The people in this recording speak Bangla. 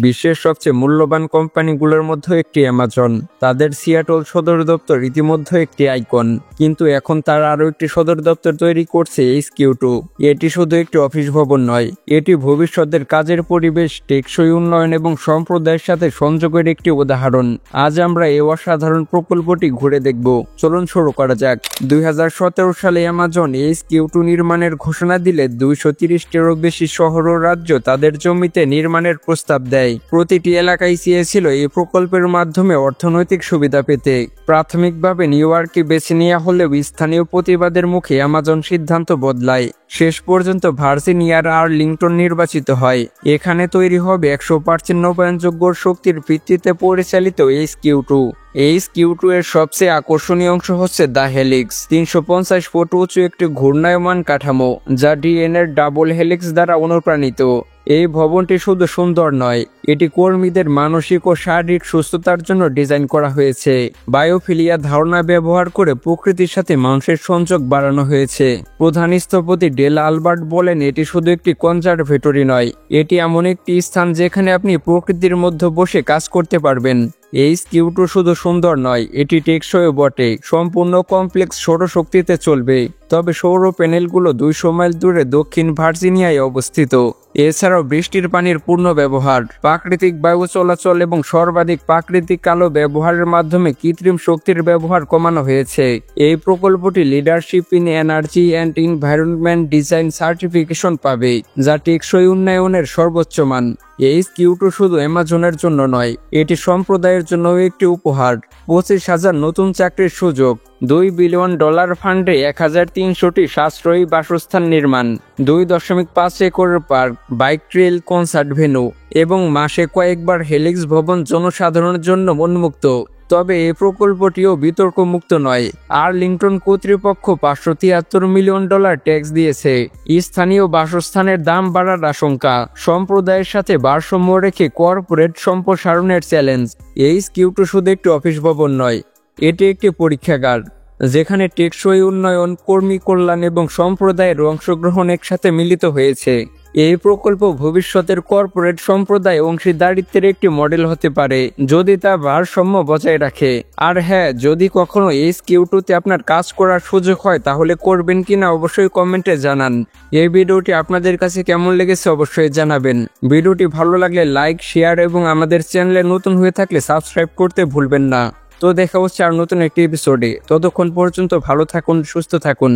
বিশ্বের সবচেয়ে মূল্যবান কোম্পানিগুলোর মধ্যে একটি অ্যামাজন। তাদের সিয়াটল সদর দপ্তর ইতিমধ্যে একটি আইকন, কিন্তু এখন তারা আরও একটি সদর দপ্তর তৈরি করছে HQ2। এটি শুধু একটি অফিস ভবন নয়, এটি ভবিষ্যতের কাজের পরিবেশ, টেকসই উন্নয়ন এবং সম্প্রদায়ের সাথে সংযোগের একটি উদাহরণ। আজ আমরা এই অসাধারণ প্রকল্পটি ঘুরে দেখব। চলুন শুরু করা যাক। 2017 সালে অ্যামাজন HQ2 নির্মাণের ঘোষণা দিলে 230টিরও বেশি শহর ও রাজ্য তাদের জমিতে নির্মাণের প্রস্তাব দেয়। প্রতিটি এলাকায় চেয়েছিল এই প্রকল্পের মাধ্যমে অর্থনৈতিক সুবিধা পেতে। প্রাথমিকভাবে নিউ ইয়র্ককে বেছে নেওয়া হলেও স্থানীয় প্রতিবাদের মুখে অ্যামাজন সিদ্ধান্ত বদলায়। শেষ পর্যন্ত ভার্জিনিয়ার আর্লিংটন নির্বাচিত হয়। এখানে তৈরি হবে 100% নবায়নযোগ্য শক্তির ভিত্তিতে পরিচালিত HQ2। HQ2 এর সবচেয়ে আকর্ষণীয় অংশ হচ্ছে দ্য হেলিক্স, 350 ফুট উঁচু একটি ঘূর্ণায়মান কাঠামো যা DNA এর ডাবল হেলিক্স দ্বারা অনুপ্রাণিত। এই ভবনটি শুধু সুন্দর নয়, এটি কর্মীদের মানসিক ও শারীরিক সুস্থতার জন্য ডিজাইন করা হয়েছে। বায়োফিলিয়া ধারণা ব্যবহার করে প্রকৃতির সাথে মানুষের সংযোগ বাড়ানো হয়েছে। প্রধান স্থপতি ডেল আলবার্ট বলেন, এটি শুধু একটি কনজারভেটরি নয়, এটি এমন একটি স্থান যেখানে আপনি প্রকৃতির মধ্যে বসে কাজ করতে পারবেন। HQ2 শুধু সুন্দর নয়, এটি টেকসইও বটে। সম্পূর্ণ কমপ্লেক্স সৌরশক্তিতে চলবে, তবে সৌর প্যানেলগুলো 200 মাইল দূরে দক্ষিণ ভার্জিনিয়ায় অবস্থিত। এছাড়াও বৃষ্টির পানির পূর্ণ ব্যবহার, প্রাকৃতিক বায়ু চলাচল এবং সর্বাধিক প্রাকৃতিক আলো ব্যবহারের মাধ্যমে কৃত্রিম শক্তির ব্যবহার কমানো হয়েছে। এই প্রকল্পটি leadership in energy and environment design certification পাবে, যা টেকসই উন্নয়নের সর্বোচ্চ মান। HQ2 শুধু অ্যামাজনের জন্য নয়, এটি সম্প্রদায়ের জন্য একটি উপহার। 25,000 নতুন চাকরির সুযোগ, $2 বিলিয়ন ফান্ডে 1300টি সাশ্রয়ী বাসস্থান নির্মাণ, 2.5 একরের park, bike trail, concert venue এবং মাসে কয়েকবার হেলিক্স ভবন জনসাধারণের জন্য উন্মুক্ত। তবে এই প্রকল্পটিও বিতর্কমুক্ত নয়। আর্লিংটন কর্তৃপক্ষ $573 মিলিয়ন ট্যাক্স দিয়েছে। স্থানীয় বাসস্থানের দাম বাড়ার আশঙ্কা, সম্প্রদায়ের সাথে ভারসাম্য রেখে কর্পোরেট সম্প্রসারণের চ্যালেঞ্জ। HQ2 শুধু একটি অফিস ভবন নয়, এটি একটি পরীক্ষাগার যেখানে টেকসই উন্নয়ন, কর্মী কল্যাণ এবং সম্প্রদায়ের অংশগ্রহণ একসাথে মিলিত হয়েছে। এই প্রকল্প ভবিষ্যতের কর্পোরেট সম্প্রদায় অংশীদারিত্বের একটি মডেল হতে পারে, যদি তা ভারসাম্য বজায় রাখে। আর হ্যাঁ, যদি কখনো HQ2-তে আপনার কাজ করার সুযোগ হয় তাহলে করবেন কিনা অবশ্যই কমেন্টে জানান। এই ভিডিওটি আপনাদের কাছে কেমন লেগেছে অবশ্যই জানাবেন। ভিডিওটি ভালো লাগলে লাইক, শেয়ার এবং আমাদের চ্যানেলে নতুন হয়ে থাকলে সাবস্ক্রাইব করতে ভুলবেন না। তো দেখা হচ্ছে আর নতুন একটি এপিসোডে। ততক্ষণ পর্যন্ত ভালো থাকুন, সুস্থ থাকুন।